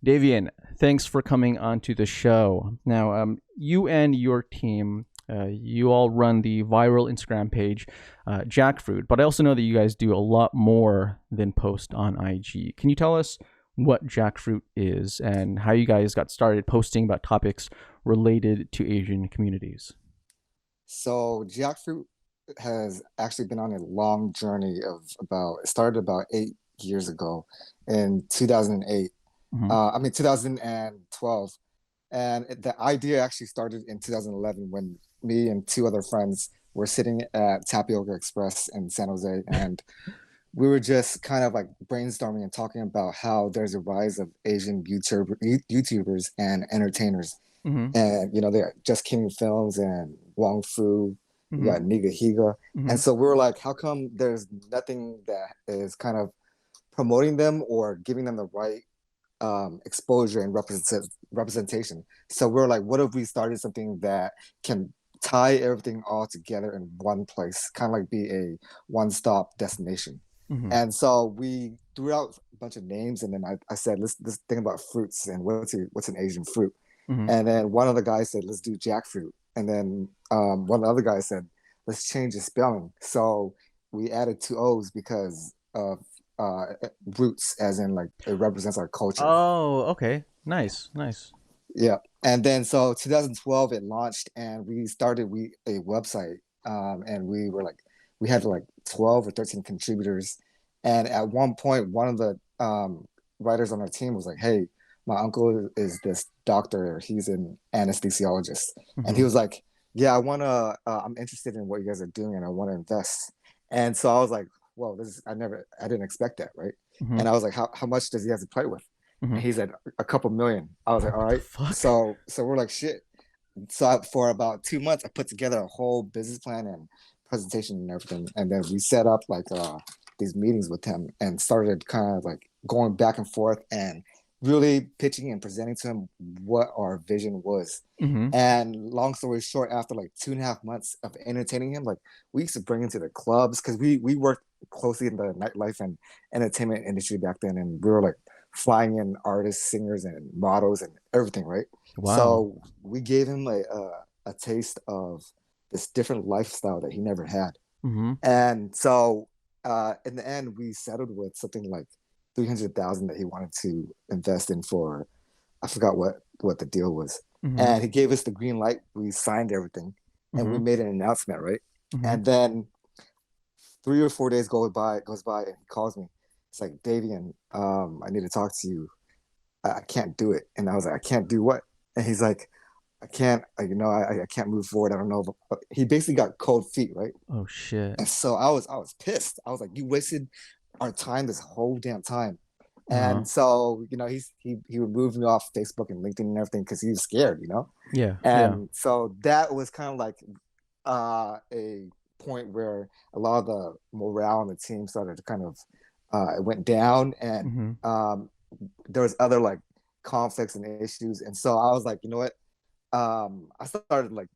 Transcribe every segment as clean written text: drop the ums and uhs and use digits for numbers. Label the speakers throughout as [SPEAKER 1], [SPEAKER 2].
[SPEAKER 1] Davien, thanks for coming onto the show. Now, you and your team, you all run the viral Instagram page, Jackfroot, but I also know that you guys do a lot more than post on IG. Can you tell us what Jackfruit is and how you guys got started posting about topics related to Asian communities?
[SPEAKER 2] So Jackfruit has actually been on a long journey of it started about 8 years ago in 2008.
[SPEAKER 1] Mm-hmm.
[SPEAKER 2] 2012. And the idea actually started in 2011 when me and two other friends were sitting at Tapioca Express in San Jose. And we were just kind of like brainstorming and talking about how there's a rise of Asian YouTubers and entertainers.
[SPEAKER 1] Mm-hmm.
[SPEAKER 2] And, they're Just King Films and Wong Fu, you
[SPEAKER 1] Mm-hmm.
[SPEAKER 2] got Niga Higa.
[SPEAKER 1] Mm-hmm.
[SPEAKER 2] And so we were like, how come there's nothing that is kind of promoting them or giving them the right exposure and representation? So we're like, what if we started something that can tie everything all together in one place, kind of like be a one-stop destination?
[SPEAKER 1] Mm-hmm.
[SPEAKER 2] And so we threw out a bunch of names, and then I said, let's think about fruits and what's an Asian fruit.
[SPEAKER 1] Mm-hmm.
[SPEAKER 2] And then one of the guys said, let's do jackfruit. And then one of the other guys said, let's change the spelling. So we added two O's because of uh, roots, as in like it represents our culture.
[SPEAKER 1] Oh, okay. Nice, nice.
[SPEAKER 2] Yeah. And then so 2012 it launched, and we started a website, and we had like 12 or 13 contributors. And at one point one of the writers on our team was like, hey, my uncle is this doctor, he's an anesthesiologist. And
[SPEAKER 1] Mm-hmm.
[SPEAKER 2] he was like, yeah, I'm interested in what you guys are doing and I want to invest. And so I was like, whoa, I didn't expect that, right?
[SPEAKER 1] Mm-hmm.
[SPEAKER 2] And I was like, how much does he have to play with?
[SPEAKER 1] Mm-hmm.
[SPEAKER 2] And he said a couple million. I was like, all
[SPEAKER 1] What the
[SPEAKER 2] right.
[SPEAKER 1] fuck?
[SPEAKER 2] So we're like, shit. So for about 2 months, I put together a whole business plan and presentation and everything, and then we set up like these meetings with him and started kind of like going back and forth and really pitching and presenting to him what our vision was.
[SPEAKER 1] Mm-hmm.
[SPEAKER 2] And long story short, after like 2.5 months of entertaining him, like we used to bring him to the clubs because we worked closely in the nightlife and entertainment industry back then, and we were like flying in artists, singers, and models and everything, right?
[SPEAKER 1] Wow.
[SPEAKER 2] So we gave him a taste of this different lifestyle that he never had.
[SPEAKER 1] Mm-hmm.
[SPEAKER 2] And so in the end, we settled with something like 300,000 that he wanted to invest in for, I forgot what the deal was.
[SPEAKER 1] Mm-hmm.
[SPEAKER 2] And he gave us the green light. We signed everything, and we
[SPEAKER 1] Mm-hmm.
[SPEAKER 2] made an announcement, right?
[SPEAKER 1] Mm-hmm.
[SPEAKER 2] And then 3 or 4 days goes by, and he calls me. It's like, Davien, I need to talk to you. I can't do it. And I was like, I can't do what? And he's like, I can't, I can't move forward. I don't know. He basically got cold feet, right?
[SPEAKER 1] Oh shit.
[SPEAKER 2] And so I was pissed. I was like, you wasted our time this whole damn time.
[SPEAKER 1] Uh-huh.
[SPEAKER 2] And so, he removed me off Facebook and LinkedIn and everything because he was scared,
[SPEAKER 1] Yeah, yeah.
[SPEAKER 2] And so that was kind of like a point where a lot of the morale on the team started to kind of it went down, and
[SPEAKER 1] Mm-hmm.
[SPEAKER 2] there was other like conflicts and issues. And so I was like, you know what? I started like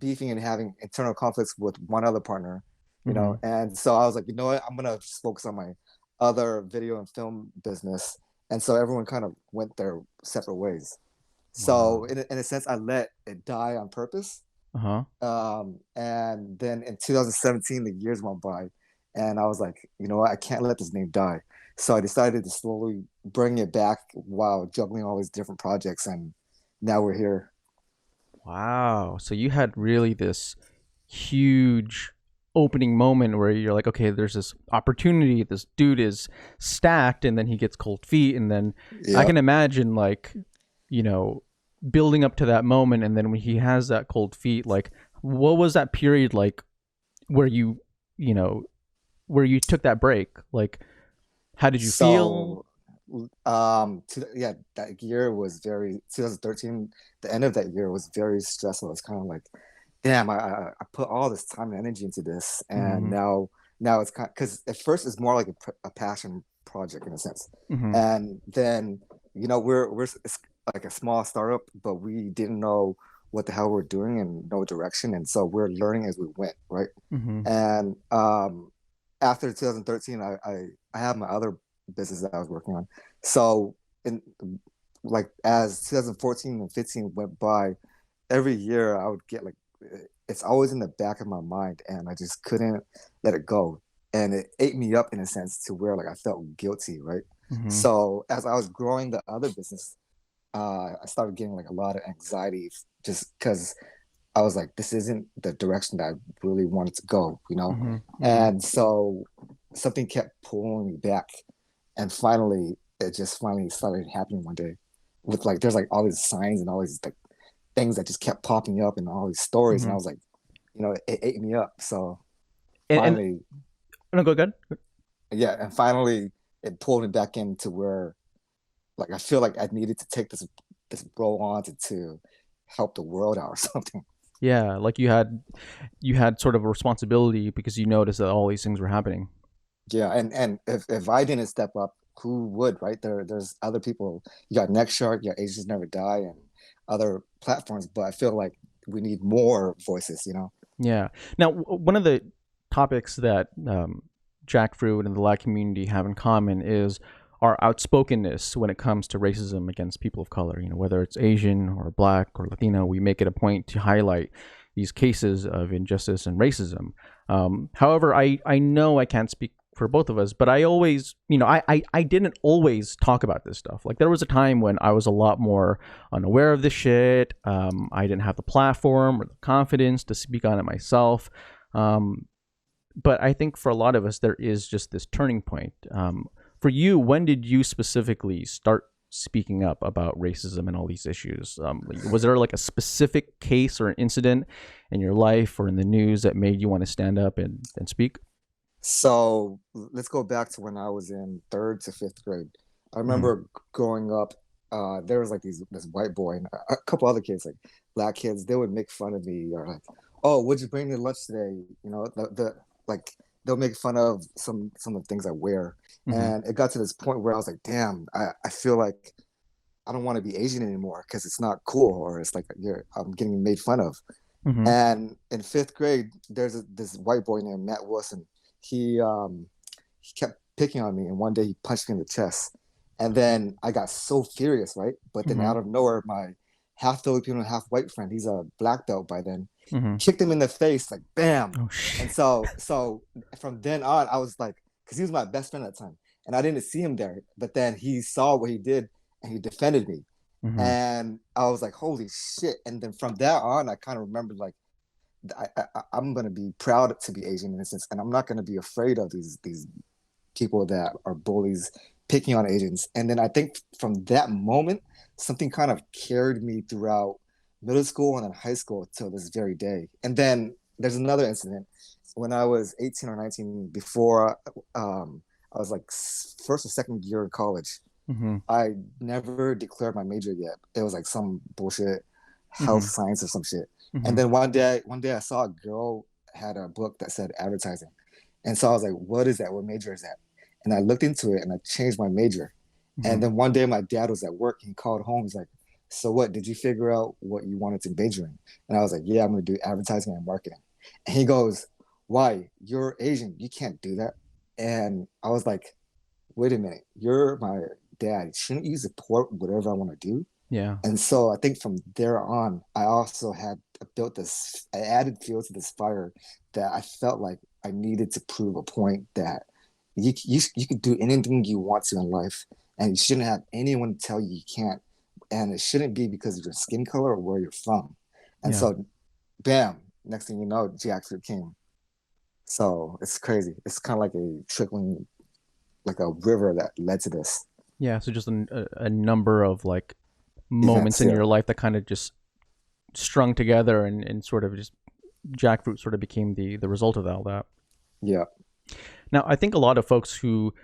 [SPEAKER 2] beefing and having internal conflicts with one other partner,
[SPEAKER 1] Mm-hmm.
[SPEAKER 2] and so I was like, you know what? I'm gonna just focus on my other video and film business. And so everyone kind of went their separate ways. So
[SPEAKER 1] Wow.
[SPEAKER 2] in a sense, I let it die on purpose.
[SPEAKER 1] Uh-huh.
[SPEAKER 2] And then in 2017, the years went by, and I was like, you know what? I can't let this name die. So I decided to slowly bring it back while juggling all these different projects, and now we're here.
[SPEAKER 1] Wow. So you had really this huge opening moment where you're like, okay, there's this opportunity. This dude is stacked, and then he gets cold feet, and then I
[SPEAKER 2] Yeah.
[SPEAKER 1] can imagine like, you know, building up to that moment, and then when he has that cold feet, like, what was that period like where you know, where you took that break? Like, how did you feel?
[SPEAKER 2] So, yeah, that year was very 2013. The end of that year was very stressful. It's kind of like, damn, I put all this time and energy into this, and
[SPEAKER 1] Mm-hmm.
[SPEAKER 2] now it's kind because at first it's more like a passion project in a sense,
[SPEAKER 1] Mm-hmm.
[SPEAKER 2] and then we're it's like a small startup, but we didn't know what the hell we're doing and no direction, and so we're learning as we went, right?
[SPEAKER 1] Mm-hmm.
[SPEAKER 2] And after 2013, I have my other business that I was working on. So in like as 2014 and 15 went by, every year I would get like it's always in the back of my mind, and I just couldn't let it go, and it ate me up in a sense to where like I felt guilty, right?
[SPEAKER 1] Mm-hmm.
[SPEAKER 2] So as I was growing the other business, I started getting like a lot of anxiety just because I was like, this isn't the direction that I really wanted to go, you know?
[SPEAKER 1] Mm-hmm. Mm-hmm.
[SPEAKER 2] And so something kept pulling me back. And finally, it just finally started happening one day with like, there's like all these signs and all these like things that just kept popping up and all these stories. And
[SPEAKER 1] Mm-hmm.
[SPEAKER 2] I was like, it ate me up. So
[SPEAKER 1] And
[SPEAKER 2] finally,
[SPEAKER 1] no, go ahead.
[SPEAKER 2] yeah. And finally, it pulled me back into where like, I feel like I needed to take this role on to help the world out or something.
[SPEAKER 1] Yeah, like you had sort of a responsibility because you noticed that all these things were happening.
[SPEAKER 2] Yeah, and if I didn't step up, who would, right? There's other people. You got Next Shark, you got Asians Never Die, and other platforms. But I feel like we need more voices, you know?
[SPEAKER 1] Yeah. Now, one of the topics that Jackfruit and the LLAG community have in common is our outspokenness when it comes to racism against people of color. You know, whether it's Asian or Black or Latino, we make it a point to highlight these cases of injustice and racism. However, I know I can't speak for both of us, but I always, I didn't always talk about this stuff. Like there was a time when I was a lot more unaware of this shit. I didn't have the platform or the confidence to speak on it myself. But I think for a lot of us, there is just this turning point. For you, when did you specifically start speaking up about racism and all these issues? Was there like a specific case or an incident in your life or in the news that made you want to stand up and speak?
[SPEAKER 2] So let's go back to when I was in third to fifth grade. I
[SPEAKER 1] Mm-hmm.
[SPEAKER 2] remember growing up, there was like this white boy and a couple other kids, like Black kids. They would make fun of me or like, "Oh, what'd you bring to lunch today?" You know, like they'll make fun of some of the things I wear,
[SPEAKER 1] Mm-hmm.
[SPEAKER 2] and it got to this point where I was like, "Damn, I feel like I don't want to be Asian anymore because it's not cool, or it's like I'm getting made fun of."
[SPEAKER 1] Mm-hmm.
[SPEAKER 2] And in fifth grade, this white boy named Matt Wilson. He um, he kept picking on me, and one day he punched me in the chest. And then I got so furious, right? But then
[SPEAKER 1] Mm-hmm.
[SPEAKER 2] out of nowhere, my half Filipino, half white friend, he's a black belt by then,
[SPEAKER 1] Mm-hmm.
[SPEAKER 2] kicked him in the face, like bam.
[SPEAKER 1] Oh
[SPEAKER 2] And
[SPEAKER 1] shit.
[SPEAKER 2] so from then on, I was like, because he was my best friend at the time, and I didn't see him there. But then he saw what he did, and he defended me.
[SPEAKER 1] Mm-hmm.
[SPEAKER 2] And I was like, holy shit. And then from that on, I kind of remembered like I'm gonna be proud to be Asian in a sense, and I'm not gonna be afraid of these people that are bullies picking on Asians. And then I think from that moment, something kind of carried me throughout middle school and then high school till this very day. And then there's another incident when I was 18 or 19, before I was like first or second year of college.
[SPEAKER 1] Mm-hmm.
[SPEAKER 2] I never declared my major yet. It was like some bullshit health
[SPEAKER 1] Mm-hmm.
[SPEAKER 2] science or some shit. And
[SPEAKER 1] Mm-hmm.
[SPEAKER 2] then one day I saw a girl had a book that said advertising. And so I was like, what is that? What major is that? And I looked into it and I changed my major.
[SPEAKER 1] Mm-hmm.
[SPEAKER 2] And then one day my dad was at work. He called home. He's like, so what? Did you figure out what you wanted to major in? And I was like, yeah, I'm going to do advertising and marketing. And he goes, why? You're Asian. You can't do that. And I was like, wait a minute. You're my dad. Shouldn't you support whatever I want to do?
[SPEAKER 1] Yeah.
[SPEAKER 2] And so I think from there on, I also had built this, I added fuel to this fire that I felt like I needed to prove a point that you could do anything you want to in life, and you shouldn't have anyone tell you you can't. And it shouldn't be because of your skin color or where you're from. And
[SPEAKER 1] Yeah.
[SPEAKER 2] so, bam, next thing you know, Jackfroot came. So it's crazy. It's kind of like a trickling, like a river that led to this
[SPEAKER 1] Yeah. So just a number of like moments
[SPEAKER 2] events.
[SPEAKER 1] in
[SPEAKER 2] Yeah.
[SPEAKER 1] your life that kind of just strung together and sort of just Jackfruit sort of became the result of all that.
[SPEAKER 2] Yeah.
[SPEAKER 1] Now, I think a lot of folks who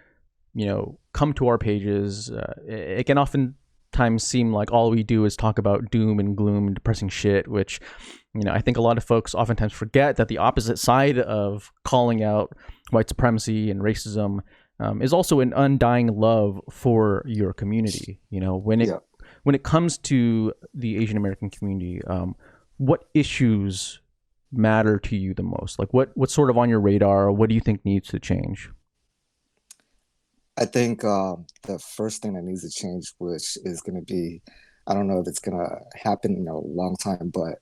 [SPEAKER 1] come to our pages, it can oftentimes seem like all we do is talk about doom and gloom and depressing shit, which I think a lot of folks oftentimes forget that the opposite side of calling out white supremacy and racism is also an undying love for your community.
[SPEAKER 2] Yeah.
[SPEAKER 1] When it comes to the Asian American community, what issues matter to you the most? Like what's sort of on your radar? What do you think needs to change?
[SPEAKER 2] I think the first thing that needs to change, which is going to be, I don't know if it's going to happen in a long time, but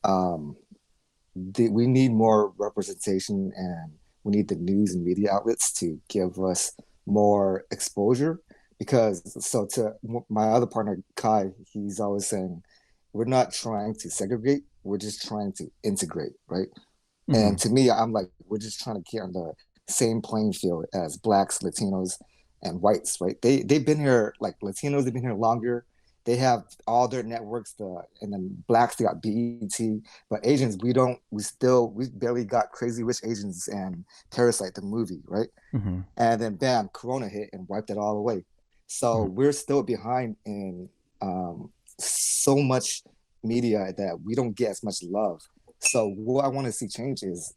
[SPEAKER 2] um, we need more representation, and we need the news and media outlets to give us more exposure. Because so to my other partner Kai, he's always saying we're not trying to segregate, we're just trying to integrate, right? And
[SPEAKER 1] Hmm.
[SPEAKER 2] to me, I'm like, we're just trying to get on the same playing field as blacks, Latinos, and whites, right? They've been here, like Latinos, they've been here longer. They have all their networks, and then blacks they got BET, but Asians we don't. We barely got Crazy Rich Asians and Parasite the movie, right?
[SPEAKER 1] Hmm.
[SPEAKER 2] And then bam, Corona hit and wiped it all away. So
[SPEAKER 1] Hmm.
[SPEAKER 2] we're still behind in so much media that we don't get as much love. So what I want to see change is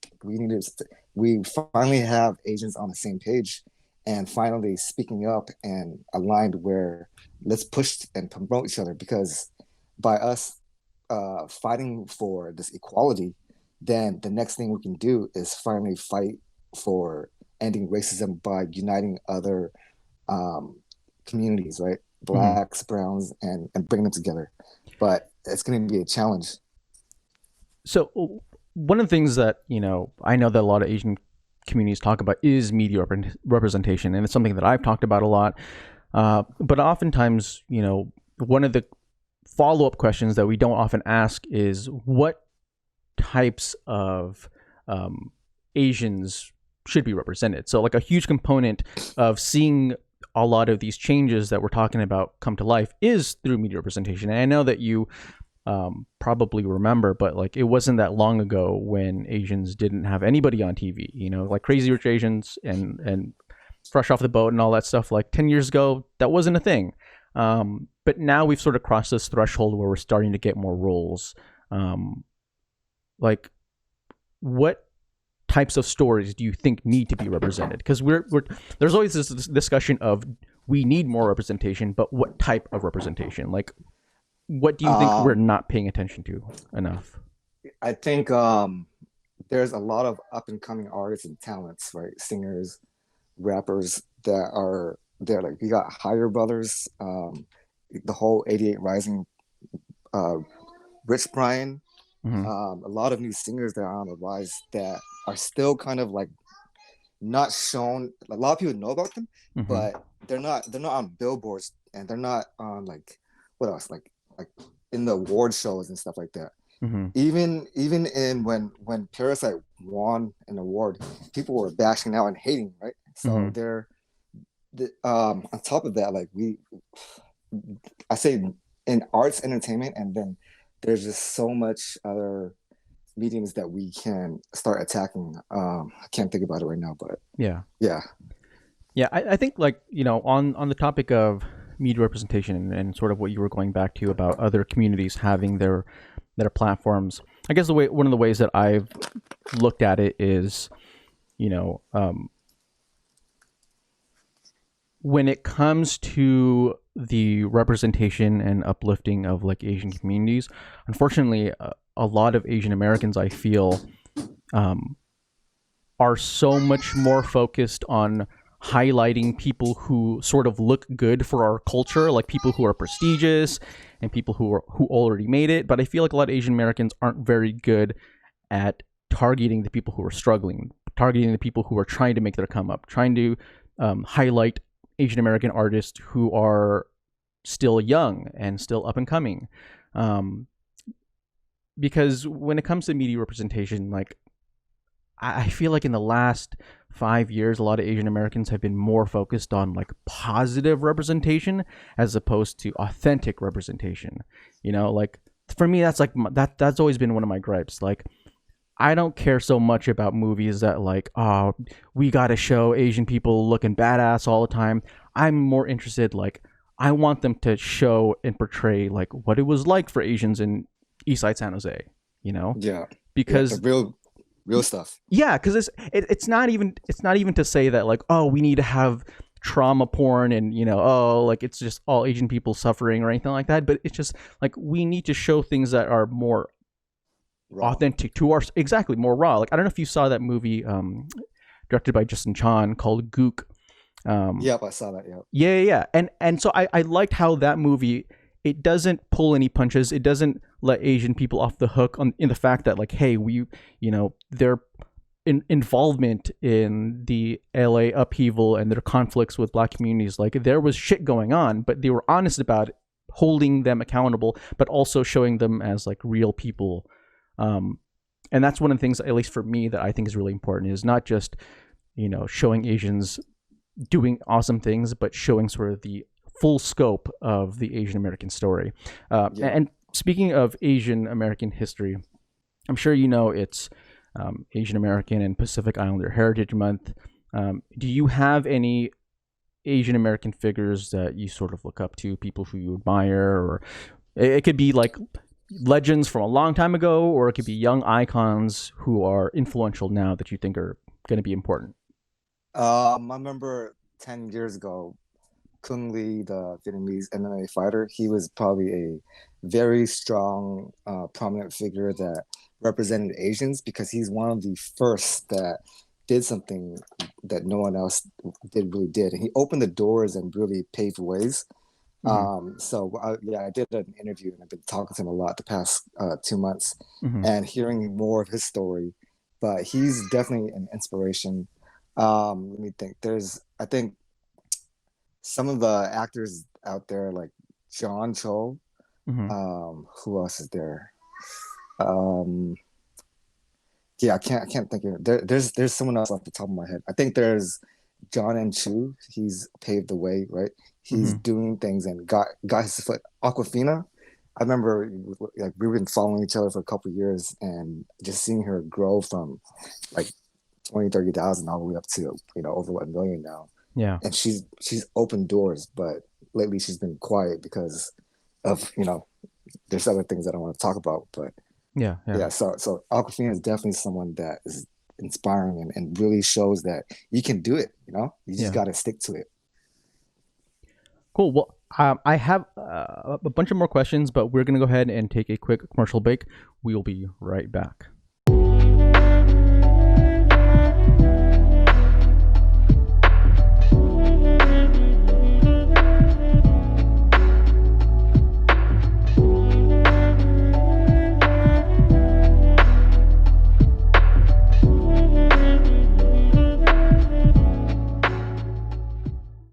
[SPEAKER 2] we finally have Asians on the same page and finally speaking up and aligned where let's push and promote each other, because by us fighting for this equality, then the next thing we can do is finally fight for ending racism by uniting other um, communities, right?
[SPEAKER 1] Hmm.
[SPEAKER 2] Blacks, browns, and bring them together. But it's going to be a challenge.
[SPEAKER 1] So one of the things that I know that a lot of Asian communities talk about is media representation, and it's something that I've talked about a lot. But oftentimes, one of the follow-up questions that we don't often ask is what types of Asians should be represented. So, like a huge component of seeing a lot of these changes that we're talking about come to life is through media representation. And I know that you probably remember, but like it wasn't that long ago when Asians didn't have anybody on TV. Like Crazy Rich Asians and Fresh Off the Boat and all that stuff. Like 10 years ago, that wasn't a thing. But now we've sort of crossed this threshold where we're starting to get more roles. Um, like, what types of stories do you think need to be represented? Because we're there's always this discussion of we need more representation, but what type of representation? Like, what do you think we're
[SPEAKER 2] Um,
[SPEAKER 1] not paying attention to enough?
[SPEAKER 2] I think there's a lot of up and coming artists and talents, right? Singers, rappers that are there. Like we got Higher Brothers, the whole 88 Rising, uh, Rich Brian,
[SPEAKER 1] Mm-hmm.
[SPEAKER 2] a lot of new singers that are on the rise that are still kind of like not shown. A lot of people know about them,
[SPEAKER 1] Mm-hmm.
[SPEAKER 2] but they're not on billboards, and they're not on like what else like in the award shows and stuff like that.
[SPEAKER 1] Mm-hmm.
[SPEAKER 2] Even in when Parasite won an award, people were bashing out and hating, right?
[SPEAKER 1] Mm-hmm.
[SPEAKER 2] So they're on top of that, like I say in arts entertainment, and then there's just so much other mediums that we can start attacking. I can't think about it right now, but
[SPEAKER 1] Yeah.
[SPEAKER 2] yeah.
[SPEAKER 1] Yeah, I think like on the topic of media representation and sort of what you were going back to about other communities having their platforms. I guess one of the ways that I've looked at it is, you know, um, when it comes to the representation and uplifting of like Asian communities, unfortunately, a lot of Asian Americans I feel um, are so much more focused on highlighting people who sort of look good for our culture, like people who are prestigious and people who already made it. But I feel like a lot of Asian Americans aren't very good at targeting the people who are struggling, targeting the people who are trying to make their come up, trying to highlight Asian American artists who are still young and still up and coming. Um, because when it comes to media representation, like I feel like in the last 5 years, a lot of Asian Americans have been more focused on like positive representation as opposed to authentic representation. Like for me, that's like that's always been one of my gripes. Like I don't care so much about movies that like, oh, we got to show Asian people looking badass all the time. I'm more interested like I want them to show and portray like what it was like for Asians in Eastside San Jose, you know?
[SPEAKER 2] Yeah, yeah, the
[SPEAKER 1] Because
[SPEAKER 2] real stuff.
[SPEAKER 1] yeah, because it's not even to say that like, oh, we need to have trauma porn and oh, like it's just all Asian people suffering or anything like that, but it's just like we need to show things that are more
[SPEAKER 2] Raw.
[SPEAKER 1] authentic to our, exactly, more raw. Like I don't know if you saw that movie directed by Justin Chan called Gook.
[SPEAKER 2] Yep, I saw that. Yep.
[SPEAKER 1] Yeah. And so I liked how that movie, it doesn't pull any punches. It doesn't let Asian people off the hook in the fact that like, hey, their involvement in the LA upheaval and their conflicts with black communities, like there was shit going on, but they were honest about it, holding them accountable, but also showing them as like real people. And that's one of the things, at least for me, that I think is really important, is not just showing Asians doing awesome things, but showing sort of the full scope of the Asian American story.
[SPEAKER 2] Yeah.
[SPEAKER 1] And speaking of Asian American history, I'm sure it's Asian American and Pacific Islander Heritage Month. Do you have any Asian American figures that you sort of look up to, people who you admire, or it could be like legends from a long time ago, or it could be young icons who are influential now that you think are going to be important?
[SPEAKER 2] I remember 10 years ago, Kung Lee, the Vietnamese MMA fighter, he was probably a very strong, prominent figure that represented Asians because he's one of the first that did something that no one else really did. And he opened the doors and really paved ways. I did an interview and I've been talking to him a lot the past 2 months and hearing more of his story. But he's definitely an inspiration. Let me think. I think some of the actors out there like John Cho. Who else is there? I can't think of it. There's someone else off the top of my head. I think there's John and Chu. He's paved the way, right? He's doing things and got his foot. Aquafina. I remember like we've been following each other for a couple of years and just seeing her grow from like 20,000-30,000 all the way up to over 1 million now.
[SPEAKER 1] Yeah.
[SPEAKER 2] And she's opened doors, but lately she's been quiet because of there's other things that I want to talk about. But
[SPEAKER 1] yeah.
[SPEAKER 2] So Aquafina is definitely someone that is inspiring and really shows that you can do it. You just got to stick to it.
[SPEAKER 1] Cool. Well, I have a bunch of more questions, but we're going to go ahead and take a quick commercial break. We will be right back.